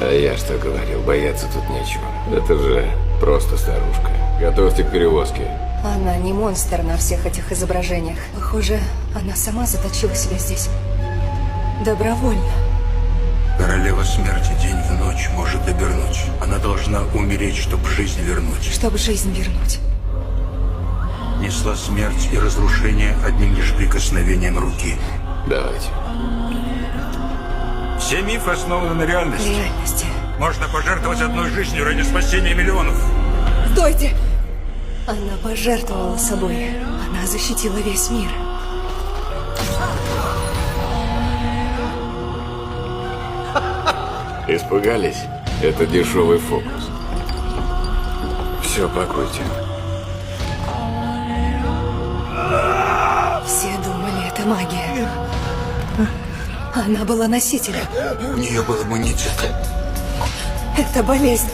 А я что говорил, бояться тут нечего. Это же просто старушка. Готовьте к перевозке. Она не монстр на всех этих изображениях. Похоже, она сама заточила себя здесь. Добровольно. Королева смерти день в ночь может обернуть. Она должна умереть, чтобы жизнь вернуть. Чтобы жизнь вернуть. Несла смерть и разрушение одним лишь прикосновением руки. Давайте. Все мифы основаны на реальности. Реальности. Можно пожертвовать одной жизнью ради спасения миллионов. Стойте! Она пожертвовала собой. Она защитила весь мир. Испугались? Это дешевый фокус. Все, пакуйте. Все думали, это магия. Она была носителем. У нее был иммунитет. Это болезнь.